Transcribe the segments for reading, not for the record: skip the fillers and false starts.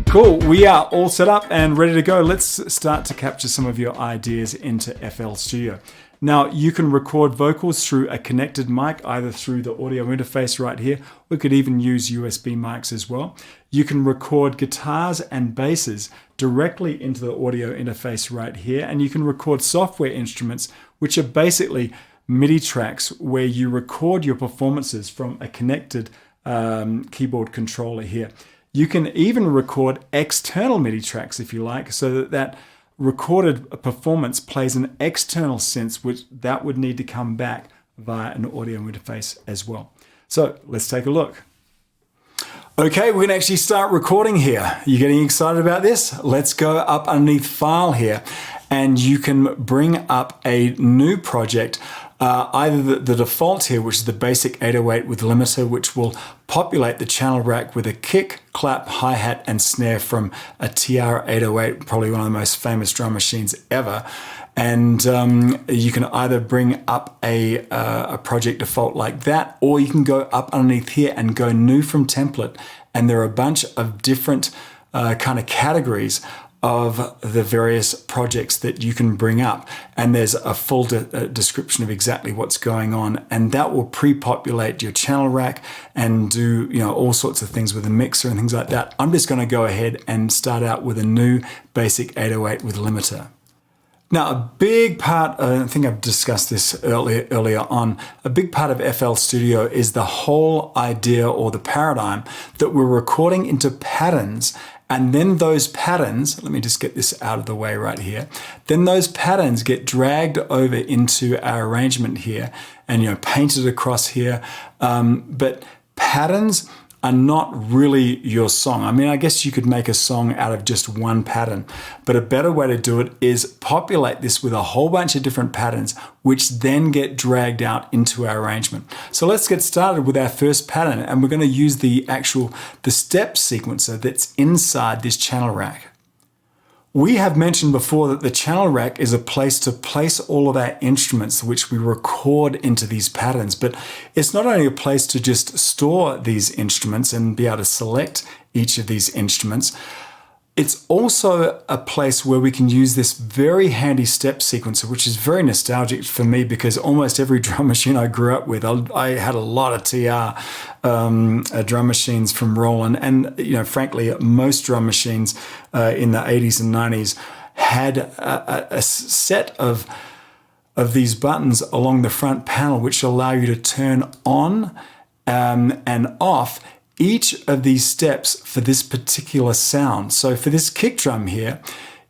Cool, we are all set up and ready to go. Let's start to capture some of your ideas into FL Studio. Now, you can record vocals through a connected mic, either through the audio interface right here. We could even use USB mics as well. You can record guitars and basses directly into the audio interface right here. And you can record software instruments, which are basically MIDI tracks where you record your performances from a connected keyboard controller here. You can even record external MIDI tracks if you like, so that recorded performance plays an external synth, which that would need to come back via an audio interface as well. So let's take a look. Okay, we're gonna actually start recording here. You getting excited about this? Let's go up underneath File here, and you can bring up a new project. Either the default here, which is the basic 808 with limiter, which will populate the channel rack with a kick, clap, hi-hat, and snare from a TR-808, probably one of the most famous drum machines ever. And you can either bring up a project default like that, or you can go up underneath here and go new from template. And there are a bunch of different kind of categories of the various projects that you can bring up, and there's a full description of exactly what's going on, and that will pre-populate your channel rack and do all sorts of things with a mixer and things like that. I'm just going to go ahead and start out with a new basic 808 with limiter. Now, a big part, I think I've discussed this earlier on, a big part of FL Studio is the whole idea or the paradigm that we're recording into patterns. And then those patterns, let me just get this out of the way right here. Then those patterns get dragged over into our arrangement here and painted across here. But patterns are not really your song. I mean, I guess you could make a song out of just one pattern, but a better way to do it is populate this with a whole bunch of different patterns, which then get dragged out into our arrangement. So let's get started with our first pattern, and we're going to use the step sequencer that's inside this channel rack. We have mentioned before that the channel rack is a place to place all of our instruments which we record into these patterns, but it's not only a place to just store these instruments and be able to select each of these instruments, it's also a place where we can use this very handy step sequencer, which is very nostalgic for me because almost every drum machine I grew up with, I had a lot of TR drum machines from Roland, and frankly, most drum machines in the 80s and 90s had a set of these buttons along the front panel, which allow you to turn on and off each of these steps for this particular sound. So for this kick drum here,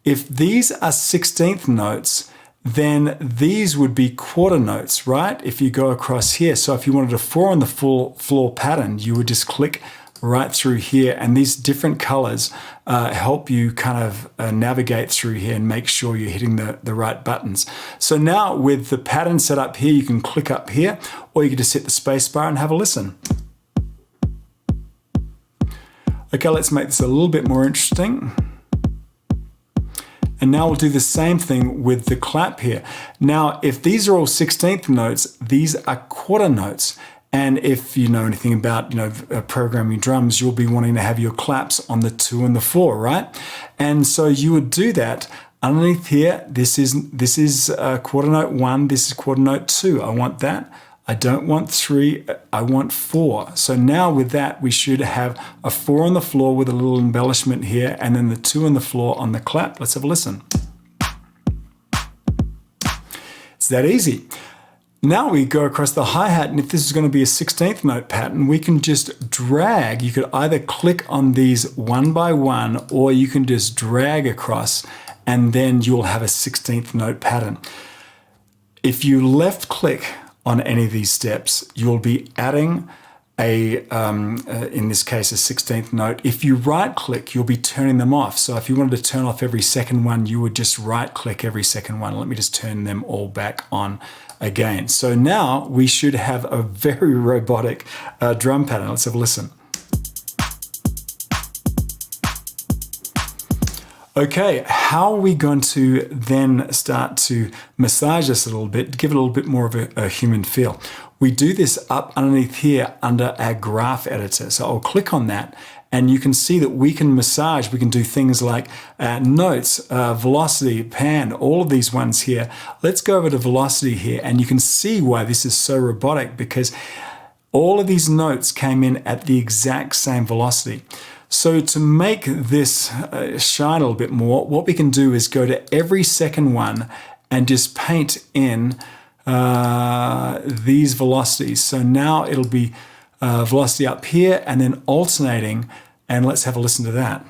if these are 16th notes, then these would be quarter notes, right? If you go across here. So if you wanted a 4 on the full floor pattern, you would just click right through here, and these different colors help you kind of navigate through here and make sure you're hitting the right buttons. So now with the pattern set up here, you can click up here, or you can just hit the space bar and have a listen. Okay, let's make this a little bit more interesting. And now we'll do the same thing with the clap here. Now, if these are all 16th notes, these are quarter notes. And if you know anything about programming drums, you'll be wanting to have your claps on the 2 and the 4, right? And so you would do that underneath here. This is quarter note 1. This is quarter note 2. I want that. I don't want 3, I want 4. So now with that, we should have a 4 on the floor with a little embellishment here, and then the 2 on the floor on the clap. Let's have a listen. It's that easy. Now we go across the hi-hat, and if this is going to be a 16th note pattern, we can just drag. You could either click on these one by one, or you can just drag across, and then you'll have a 16th note pattern. If you left click on any of these steps, you'll be adding in this case, a 16th note. If you right click, you'll be turning them off. So if you wanted to turn off every second one, you would just right click every second one. Let me just turn them all back on again. So now we should have a very robotic drum pattern. Let's have a listen. Okay, how are we going to then start to massage this a little bit, give it a little bit more of a human feel? We do this up underneath here under our graph editor. So I'll click on that, And you can see that we can massage, we can do things like notes, velocity, pan, all of these ones here. Let's go over to velocity here, and you can see why this is so robotic, because all of these notes came in at the exact same velocity. So to make this shine a little bit more, what we can do is go to every second one and just paint in these velocities. So now it'll be velocity up here and then alternating, and let's have a listen to that.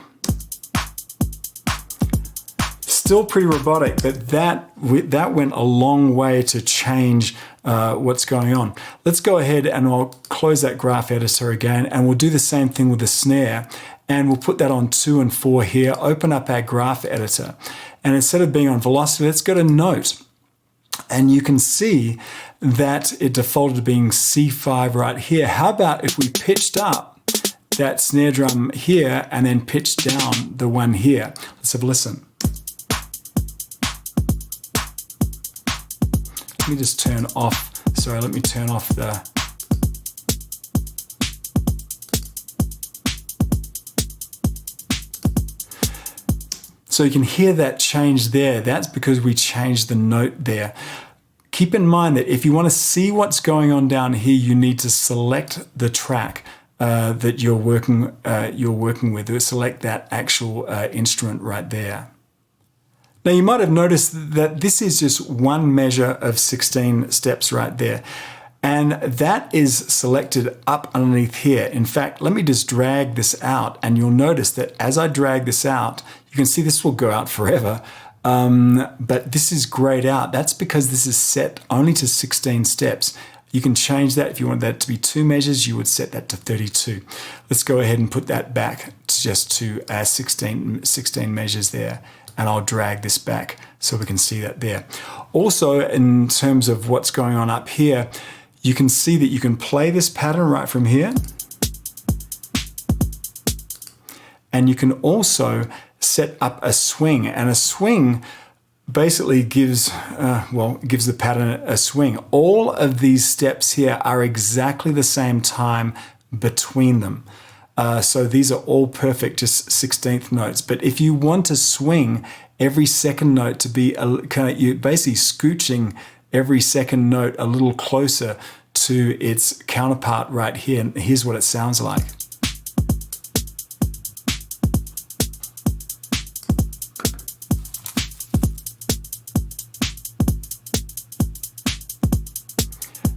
Still pretty robotic, but that went a long way to change what's going on. Let's go ahead and I'll close that graph editor again, and we'll do the same thing with the snare, and we'll put that on 2 and 4 here, open up our graph editor, and instead of being on velocity, let's go to note. And you can see that it defaulted to being C5 right here. How about if we pitched up that snare drum here and then pitched down the one here? Let's have a listen. Let me just turn off, sorry, let me turn off the... So you can hear that change there. That's because we changed the note there. Keep in mind that if you want to see what's going on down here, you need to select the track that you're working with. Select that actual instrument right there. Now you might have noticed that this is just one measure of 16 steps right there. And that is selected up underneath here. In fact, let me just drag this out, and you'll notice that as I drag this out, you can see this will go out forever, but this is grayed out. That's because this is set only to 16 steps. You can change that. If you want that to be 2 measures, you would set that to 32. Let's go ahead and put that back to just to 16 measures there, and I'll drag this back so we can see that there. Also, in terms of what's going on up here, you can see that you can play this pattern right from here. And you can also set up a swing, and a swing basically gives the pattern a swing. All of these steps here are exactly the same time between them. So these are all perfect, just 16th notes. But if you want to swing every second note to be you're basically scooching every second note a little closer to its counterpart right here. And here's what it sounds like.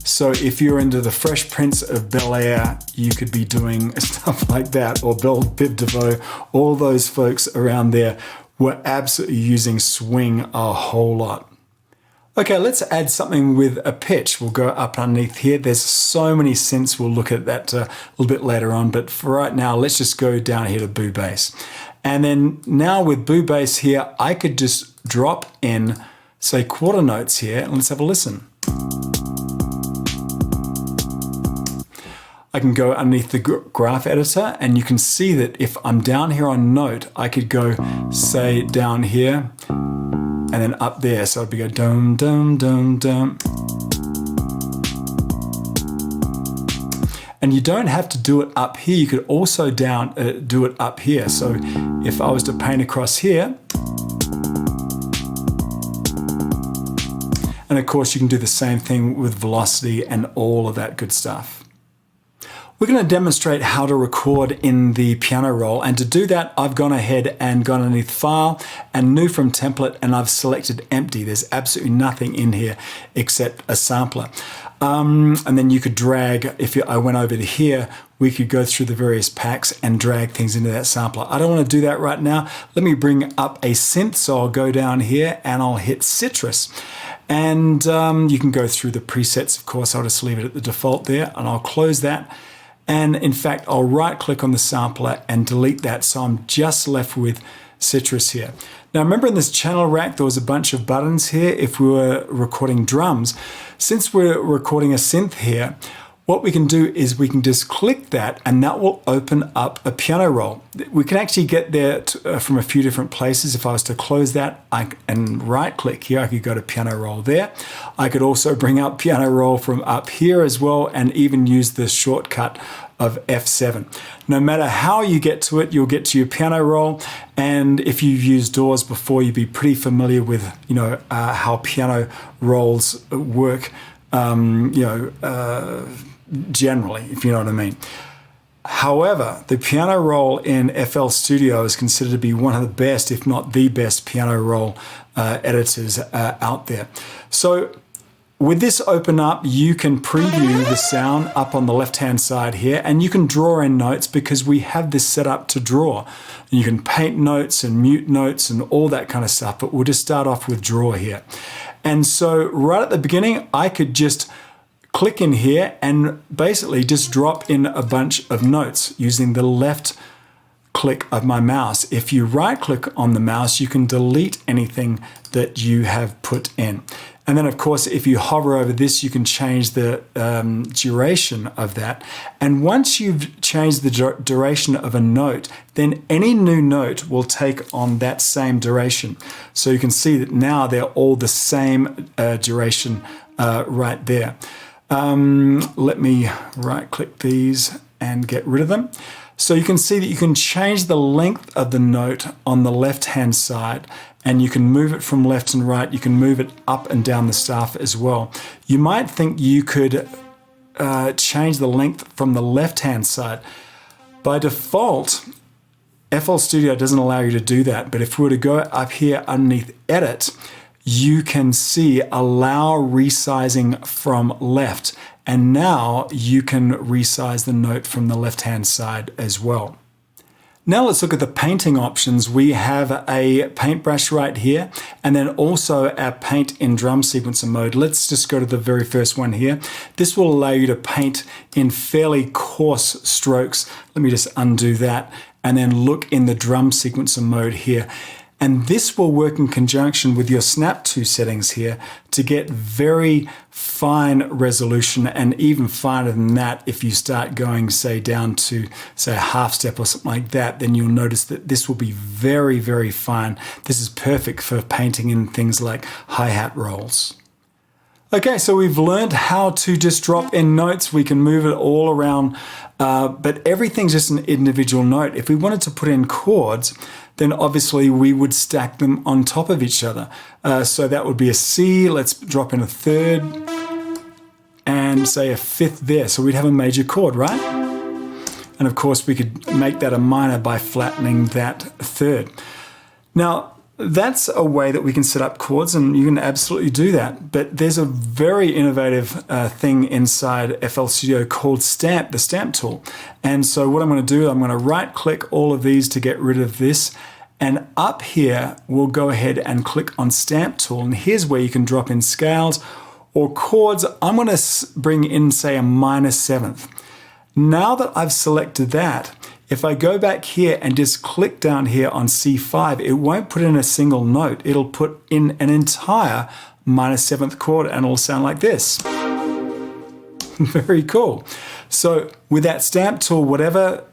So if you're into the Fresh Prince of Bel-Air, you could be doing stuff like that, or Biv DeVoe. All those folks around there were absolutely using swing a whole lot. Okay, let's add something with a pitch. We'll go up underneath here. There's so many synths. We'll look at that a little bit later on. But for right now, let's just go down here to Boo Bass. And then now with Boo Bass here, I could just drop in, say, quarter notes here. And let's have a listen. I can go underneath the graph editor, and you can see that if I'm down here on note, I could go, say, down here, and then up there. So I'd be go dum, dum, dum, dum. And you don't have to do it up here. You could also do it up here. So if I was to paint across here, and of course you can do the same thing with velocity and all of that good stuff. We're going to demonstrate how to record in the piano roll, and to do that I've gone ahead and gone underneath File and New from Template, and I've selected Empty. There's absolutely nothing in here except a sampler. And then you could drag, I went over to here, we could go through the various packs and drag things into that sampler. I don't want to do that right now. Let me bring up a synth, so I'll go down here and I'll hit Citrus. And you can go through the presets, of course. I'll just leave it at the default there, and I'll close that. And in fact, I'll right click on the sampler and delete that. So I'm just left with Citrus here. Now remember, in this channel rack, there was a bunch of buttons here if we were recording drums. Since we're recording a synth here, what we can do is we can just click that and that will open up a piano roll. We can actually get there from a few different places. If I was to close that and right click here, I could go to piano roll there. I could also bring up piano roll from up here as well and even use the shortcut of F7. No matter how you get to it, you'll get to your piano roll. And if you've used DAWs before, you'd be pretty familiar with how piano rolls work. Generally, if you know what I mean. However, the piano roll in FL Studio is considered to be one of the best, if not the best, piano roll editors out there. So with this open up, you can preview the sound up on the left-hand side here, and you can draw in notes because we have this set up to draw. And you can paint notes and mute notes and all that kind of stuff, but we'll just start off with draw here. And so right at the beginning, I could just click in here and basically just drop in a bunch of notes using the left click of my mouse. If you right click on the mouse, you can delete anything that you have put in. And then of course, if you hover over this, you can change the duration of that. And once you've changed the duration of a note, then any new note will take on that same duration. So you can see that now they're all the same duration right there. Let me right click these and get rid of them. So you can see that you can change the length of the note on the left hand side and you can move it from left and right. You can move it up and down the staff as well. You might think you could change the length from the left hand side. By default, FL Studio doesn't allow you to do that, but if we were to go up here underneath Edit, you can see allow resizing from left. And now you can resize the note from the left-hand side as well. Now let's look at the painting options. We have a paintbrush right here, and then also our paint in drum sequencer mode. Let's just go to the very first one here. This will allow you to paint in fairly coarse strokes. Let me just undo that and then look in the drum sequencer mode here. And this will work in conjunction with your Snap 2 settings here to get very fine resolution, and even finer than that. If you start going, say, down to, say, a half step or something like that, then you'll notice that this will be very, very fine. This is perfect for painting in things like hi-hat rolls. Okay, so we've learned how to just drop in notes. We can move it all around, but everything's just an individual note. If we wanted to put in chords, then obviously we would stack them on top of each other. So that would be a C, let's drop in a third, and say a fifth there. So we'd have a major chord, right? And of course we could make that a minor by flattening that third. Now, that's a way that we can set up chords, and you can absolutely do that. But there's a very innovative thing inside FL Studio called Stamp, the Stamp tool. And so what I'm going to do, I'm going to right click all of these to get rid of this. And up here, we'll go ahead and click on Stamp tool. And here's where you can drop in scales or chords. I'm going to bring in, say, a minor seventh. Now that I've selected that, if I go back here and just click down here on C5, it won't put in a single note. It'll put in an entire minor seventh chord, and it'll sound like this. Very cool. So with that Stamp tool, whatever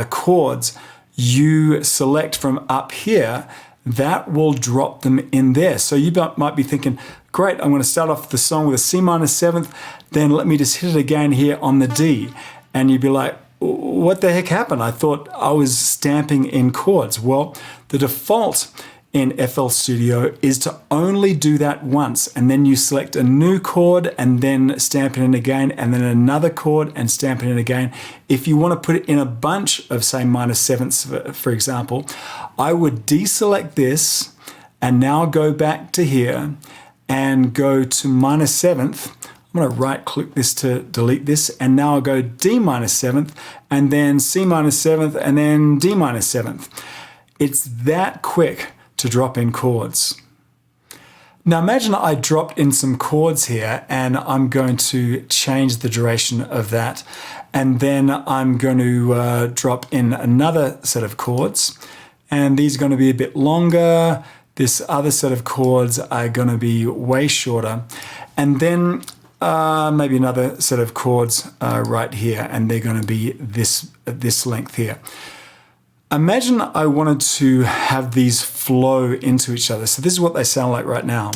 chords you select from up here, that will drop them in there. So you might be thinking, great, I'm going to start off the song with a C minor seventh, then let me just hit it again here on the D. And you'd be like, what the heck happened? I thought I was stamping in chords. Well, the default in FL Studio is to only do that once, and then you select a new chord and then stamp it in again, and then another chord and stamp it in again. If you want to put it in a bunch of, say, minor sevenths, for example, I would deselect this and now go back to here and go to minor seventh. I'm going to right click this to delete this, and now I'll go D minor seventh and then C minor seventh and then D minor seventh. It's that quick to drop in chords. Now imagine I dropped in some chords here, and I'm going to change the duration of that, and then I'm going to drop in another set of chords, and these are going to be a bit longer. This other set of chords are going to be way shorter, and then maybe another set of chords right here, and they're going to be this length here. Imagine I wanted to have these flow into each other. So this is what they sound like right now.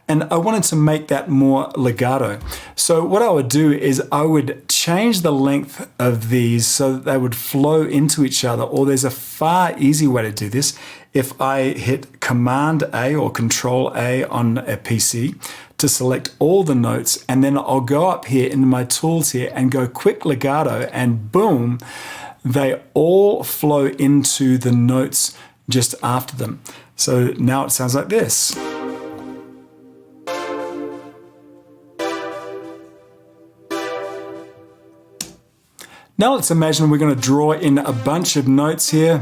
And I wanted to make that more legato. So what I would do is I would change the length of these so that they would flow into each other, or there's a far easy way to do this. If I hit Command A or Control A on a PC to select all the notes, and then I'll go up here into my tools here and go quick legato, and boom, they all flow into the notes just after them. So now it sounds like this. Now let's imagine we're going to draw in a bunch of notes here.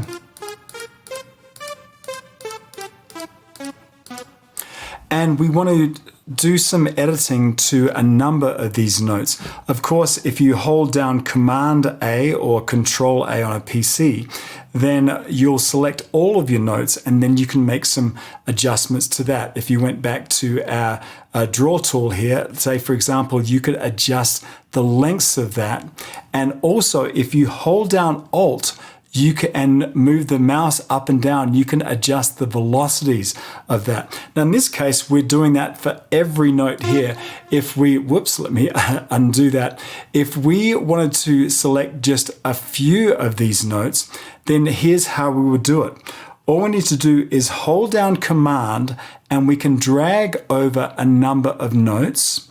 And we want to do some editing to a number of these notes. Of course, if you hold down Command A or Control A on a PC, then you'll select all of your notes, and then you can make some adjustments to that. If you went back to our draw tool here, say for example, you could adjust the lengths of that. And also if you hold down Alt, you can move the mouse up and down. You can adjust the velocities of that. Now in this case, we're doing that for every note here. If we, whoops, let me undo that. If we wanted to select just a few of these notes, then here's how we would do it. All we need to do is hold down Command, and we can drag over a number of notes.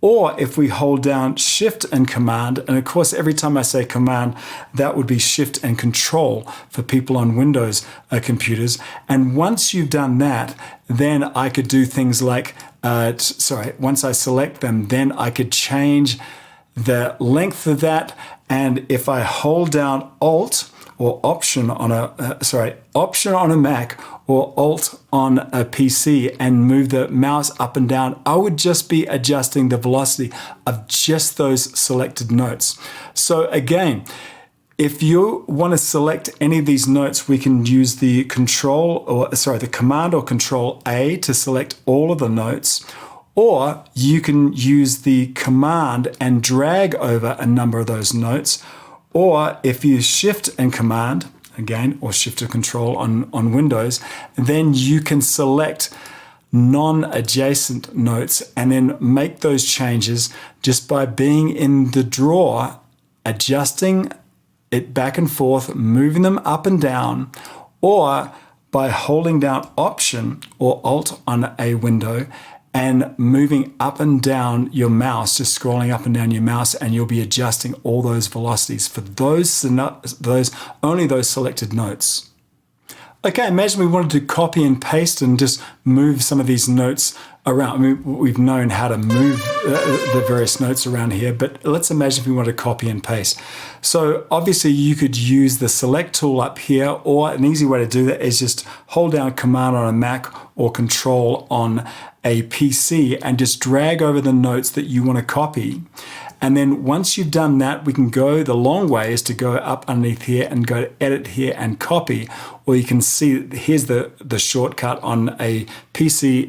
Or if we hold down Shift and Command, and of course every time I say Command, that would be Shift and Control for people on Windows computers. And once you've done that, then I could do things like, once I select them, then I could change the length of that. And if I hold down Alt or Option on Option on a Mac or Alt on a PC and move the mouse up and down, I would just be adjusting the velocity of just those selected notes. So again, if you want to select any of these notes, we can use the the Command or Control A to select all of the notes. Or you can use the Command and drag over a number of those notes. Or if you Shift and Command, again, or Shift or Control on Windows, then you can select non-adjacent notes and then make those changes just by being in the drawer, adjusting it back and forth, moving them up and down, or by holding down Option or Alt on a window and moving up and down your mouse, just scrolling up and down your mouse, and you'll be adjusting all those velocities for only those selected notes. Okay, imagine we wanted to copy and paste and just move some of these notes around. I mean, we've known how to move the various notes around here, but let's imagine if we want to copy and paste. So obviously you could use the Select tool up here, or an easy way to do that is just hold down Command on a Mac or Control on a PC and just drag over the notes that you want to copy. And then once you've done that, we can go, the long way is to go up underneath here and go to Edit here and Copy. Or you can see, here's the shortcut on a PC,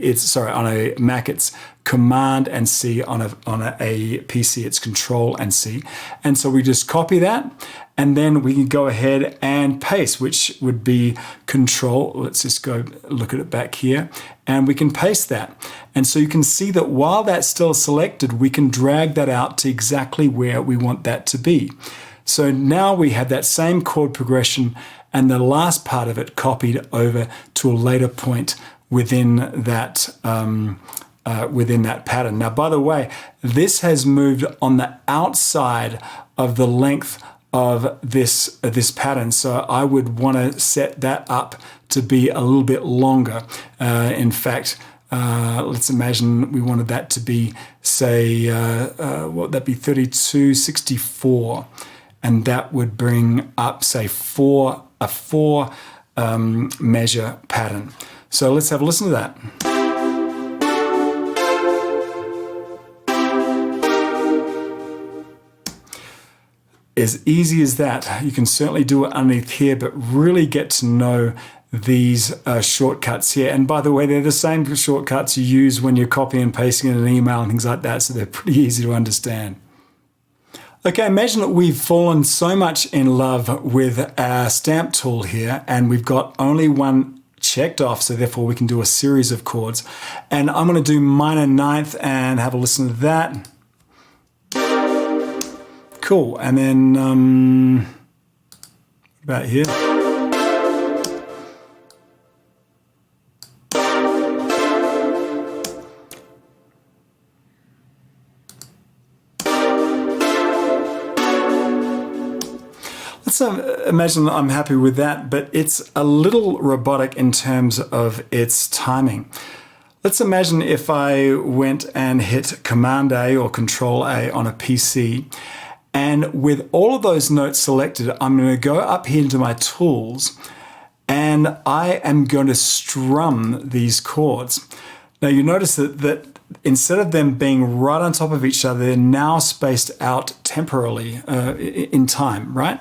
on a Mac, it's Command and C, on a PC, it's Control and C. And so we just copy that, and then we can go ahead and paste, which would be Control. Let's just go look at it back here, and we can paste that. And so you can see that while that's still selected, we can drag that out to exactly where we want that to be. So now we have that same chord progression and the last part of it copied over to a later point within that pattern. Now, by the way, this has moved on the outside of the length of this pattern. So I would want to set that up to be a little bit longer. In fact, let's imagine we wanted that to be, say, what would that be, 3264. And that would bring up, say, a four measure pattern. So let's have a listen to that. As easy as that. You can certainly do it underneath here, but really get to know these shortcuts here. And by the way, they're the same shortcuts you use when you're copying and pasting in an email and things like that, so they're pretty easy to understand. Okay, imagine that we've fallen so much in love with our stamp tool here, and we've got only one checked off, so therefore we can do a series of chords. And I'm going to do minor ninth and have a listen to that. Cool. And then about here. Let's imagine that I'm happy with that, but it's a little robotic in terms of its timing. Let's imagine if I went and hit Command A or Control A on a PC, and with all of those notes selected, I'm going to go up here into my tools, and I am going to strum these chords. Now you notice that instead of them being right on top of each other, they're now spaced out temporarily in time, right?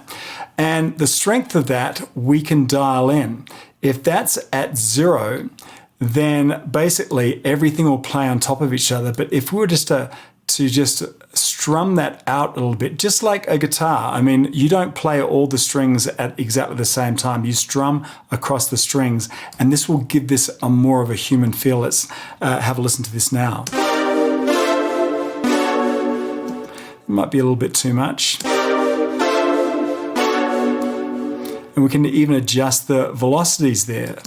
And the strength of that we can dial in. If that's at 0, then basically everything will play on top of each other. But if we were just to just strum that out a little bit, just like a guitar. I mean, you don't play all the strings at exactly the same time. You strum across the strings, and this will give this a more of a human feel. Let's have a listen to this now. It might be a little bit too much. And we can even adjust the velocities there.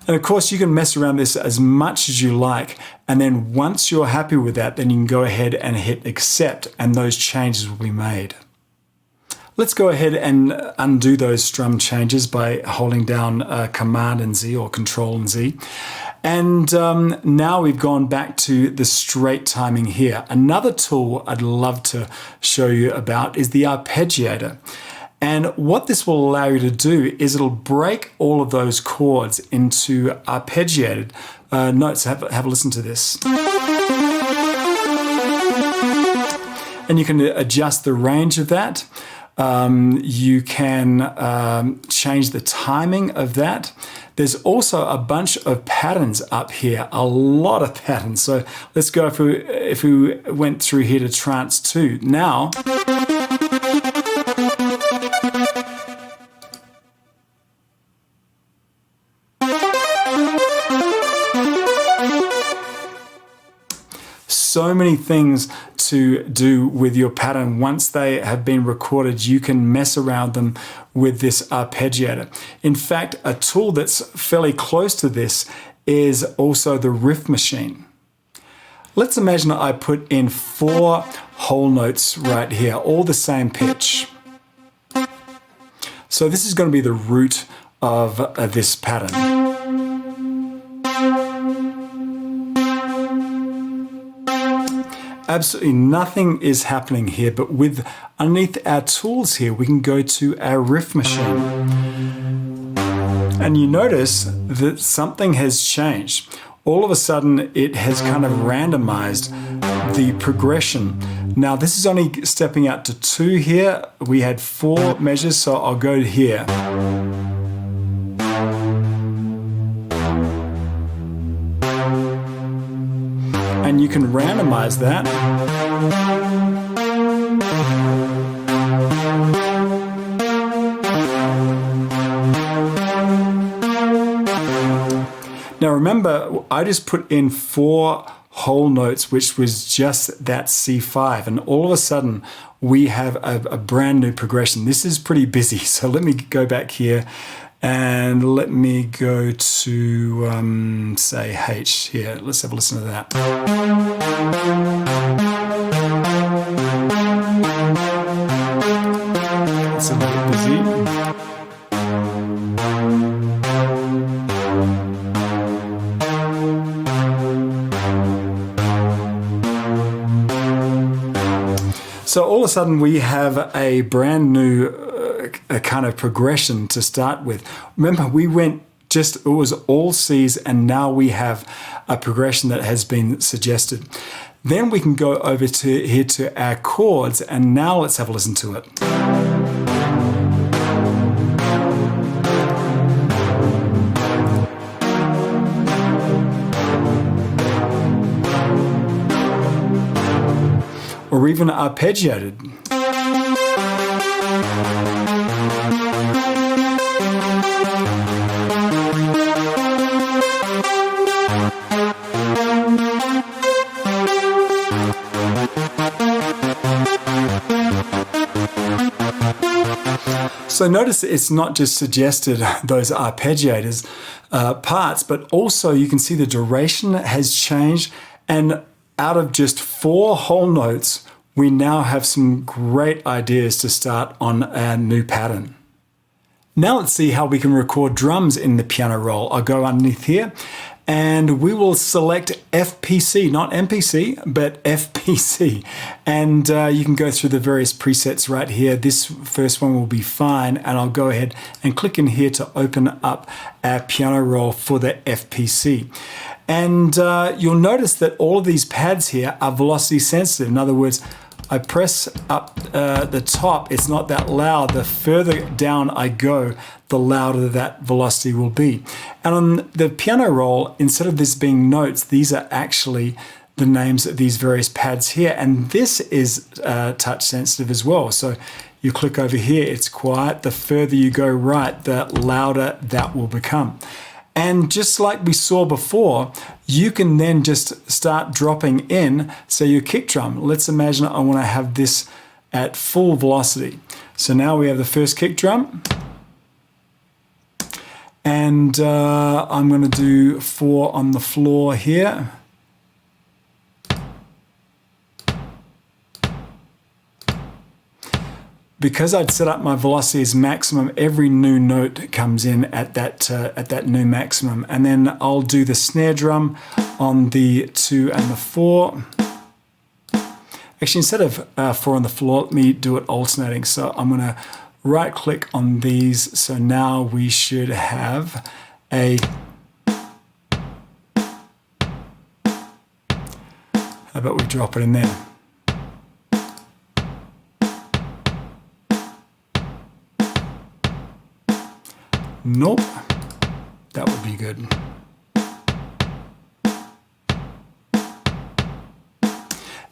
And of course, you can mess around this as much as you like. And then once you're happy with that, then you can go ahead and hit accept, and those changes will be made. Let's go ahead and undo those strum changes by holding down Command and Z or Control and Z. And now we've gone back to the straight timing here. Another tool I'd love to show you about is the arpeggiator. And what this will allow you to do is it'll break all of those chords into arpeggiated notes. Have a listen to this. And you can adjust the range of that. You can change the timing of that. There's also a bunch of patterns up here, a lot of patterns. So let's go if we went through here to trance 2. Now, so many things to do with your pattern. Once they have been recorded, you can mess around them with this arpeggiator. In fact, a tool that's fairly close to this is also the Riff Machine. Let's imagine I put in 4 whole notes right here, all the same pitch. So this is going to be the root of this pattern. Absolutely nothing is happening here, but with underneath our tools here, we can go to our Riff Machine. And you notice that something has changed. All of a sudden, it has kind of randomized the progression. Now, this is only stepping out to 2 here. We had 4 measures, so I'll go here. And you can randomize that. Now remember, I just put in 4 whole notes, which was just that C5. And all of a sudden, we have a brand new progression. This is pretty busy. So let me go back here. And let me go to, say, H here. Let's have a listen to that. It's a little busy. So all of a sudden we have a brand new a kind of progression to start with. Remember, we went it was all C's, and now we have a progression that has been suggested. Then we can go over to here to our chords, and now let's have a listen to it. or even arpeggiated. So notice it's not just suggested those arpeggiators parts, but also you can see the duration has changed, and out of just 4 whole notes, we now have some great ideas to start on a new pattern. Now let's see how we can record drums in the piano roll. I'll go underneath here and we will select FPC, not MPC, but FPC. And you can go through the various presets right here. This first one will be fine, and I'll go ahead and click in here to open up our piano roll for the FPC. And you'll notice that all of these pads here are velocity sensitive. In other words, I press up the top, it's not that loud. The further down I go, the louder that velocity will be. And on the piano roll, instead of this being notes, these are actually the names of these various pads here. And this is touch sensitive as well. So you click over here, it's quiet. The further you go right, the louder that will become. And just like we saw before, you can then just start dropping in, say, your kick drum. Let's imagine I want to have this at full velocity. So now we have the first kick drum. And I'm going to do 4 on the floor here. Because I'd set up my velocity as maximum, every new note comes in at that new maximum. And then I'll do the snare drum on the 2 and the 4. Actually, instead of 4 on the floor, let me do it alternating. So I'm going to right click on these. So now we should have a... How about we drop it in there? Nope, that would be good.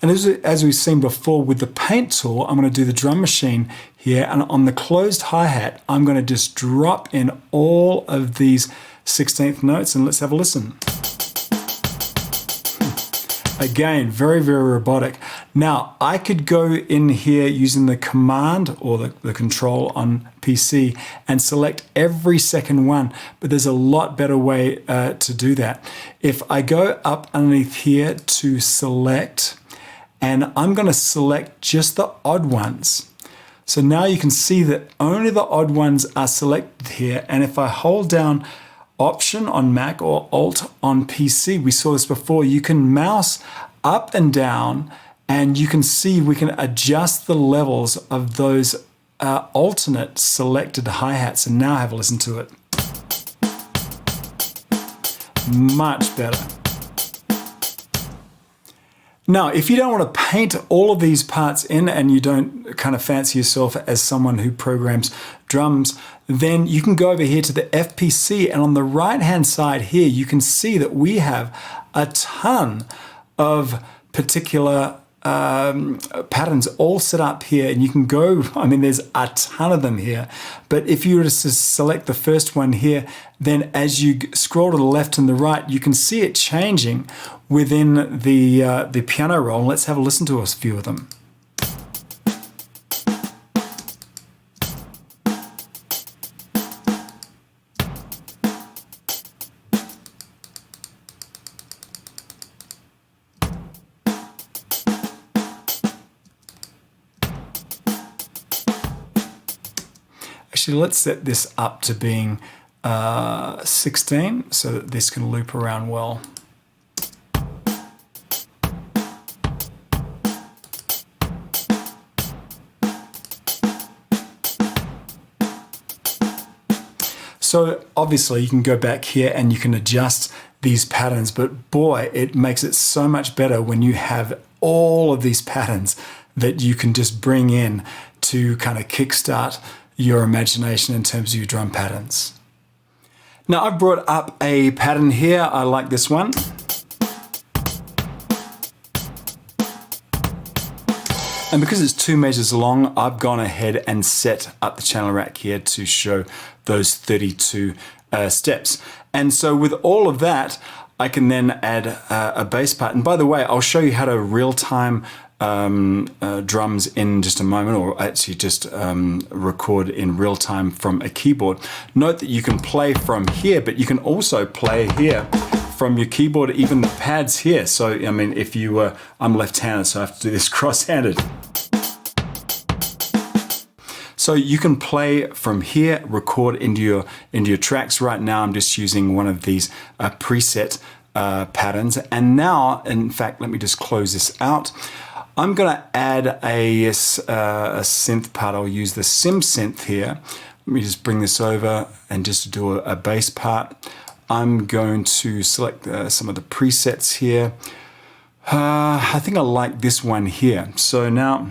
And as we've seen before with the paint tool, I'm going to do the drum machine here, and on the closed hi-hat, I'm going to just drop in all of these 16th notes, and let's have a listen. Again, very, very robotic. Now, I could go in here using the command or the control on PC and select every second one, but there's a lot better way to do that. If I go up underneath here to select, and I'm going to select just the odd ones. So now you can see that only the odd ones are selected here, and if I hold down Option on Mac or Alt on PC, we saw this before, you can mouse up and down and you can see we can adjust the levels of those alternate selected hi-hats. And now have a listen to it. Much better. Now, if you don't want to paint all of these parts in and you don't kind of fancy yourself as someone who programs drums, then you can go over here to the FPC, and on the right-hand side here, you can see that we have a ton of particular patterns all set up here, and you can go, I mean, there's a ton of them here, but if you were to select the first one here, then as you scroll to the left and the right, you can see it changing within the piano roll. Let's have a listen to a few of them. Actually, let's set this up to being 16 so that this can loop around well. So obviously you can go back here and you can adjust these patterns, but boy, it makes it so much better when you have all of these patterns that you can just bring in to kind of kickstart your imagination in terms of your drum patterns. Now I've brought up a pattern here. I like this one. And because it's 2 measures long, I've gone ahead and set up the channel rack here to show those 32 steps. And so with all of that, I can then add a bass part. And by the way, I'll show you how to real-time drums in just a moment, or actually just record in real time from a keyboard. Note that you can play from here, but you can also play here from your keyboard, even the pads here. So, I mean, if you I'm left-handed, so I have to do this cross-handed. So you can play from here, record into your tracks. Right now, I'm just using one of these preset patterns. And now, in fact, let me just close this out. I'm going to add a synth part. I'll use the SimSynth here. Let me just bring this over and just do a bass part. I'm going to select some of the presets here. I think I like this one here. So now,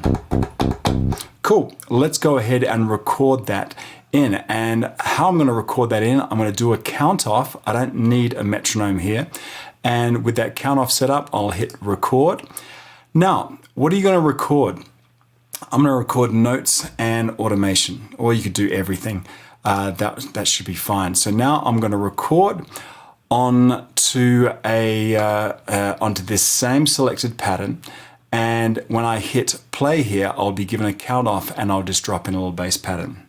cool. Let's go ahead and record that in. And how I'm going to record that in, I'm going to do a count off. I don't need a metronome here. And with that count off set up, I'll hit record. Now, what are you going to record? I'm going to record notes and automation, or you could do everything. That should be fine. So now I'm going to record onto this same selected pattern, and when I hit play here, I'll be given a count off, and I'll just drop in a little bass pattern.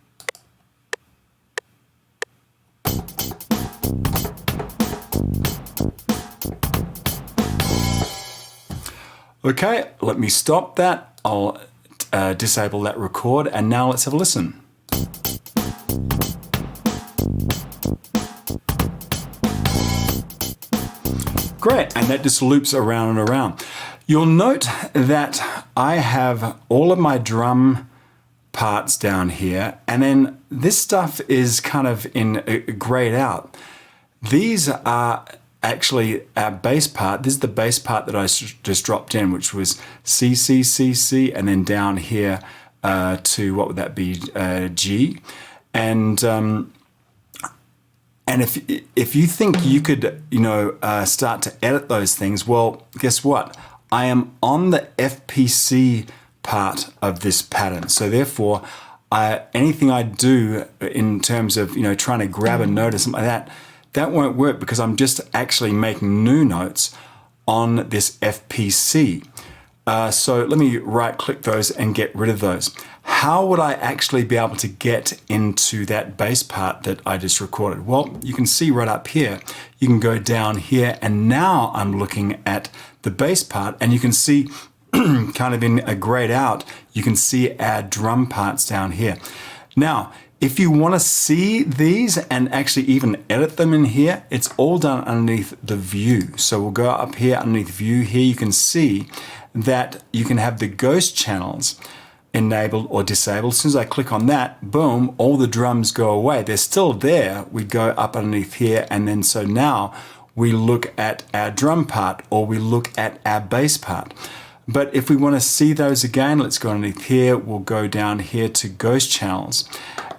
Okay, let me stop that. I'll disable that record, and now let's have a listen. Great, and that just loops around and around. You'll note that I have all of my drum parts down here, and then this stuff is kind of grayed out. These are actually our bass part. This is the bass part that I just dropped in, which was C, C, C, C, and then down here to, what would that be, G. And if you think you could, start to edit those things, well, guess what? I am on the FPC part of this pattern. So therefore, anything I do in terms of, trying to grab a note or something like that, that won't work because I'm just actually making new notes on this FPC. So let me right click those and get rid of those. How would I actually be able to get into that bass part that I just recorded? Well, you can see right up here, you can go down here, and now I'm looking at the bass part, and you can see kind of in a grayed out, you can see our drum parts down here. Now, if you want to see these and actually even edit them in here, it's all done underneath the view. So we'll go up here underneath view. Here you can see that you can have the ghost channels enabled or disabled. As soon as I click on that, boom, all the drums go away. They're still there. We go up underneath here, and then so now we look at our drum part, or we look at our bass part. But if we want to see those again, let's go underneath here. We'll go down here to ghost channels.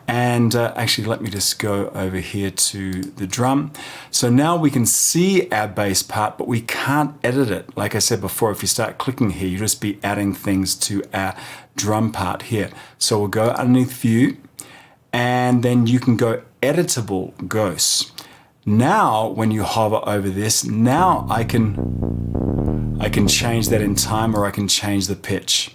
And actually, let me just go over here to the drum. So now we can see our bass part, but we can't edit it. Like I said before, if you start clicking here, you'll just be adding things to our drum part here. So we'll go underneath view, and then you can go editable ghosts. Now, when you hover over this, now I can change that in time, or I can change the pitch.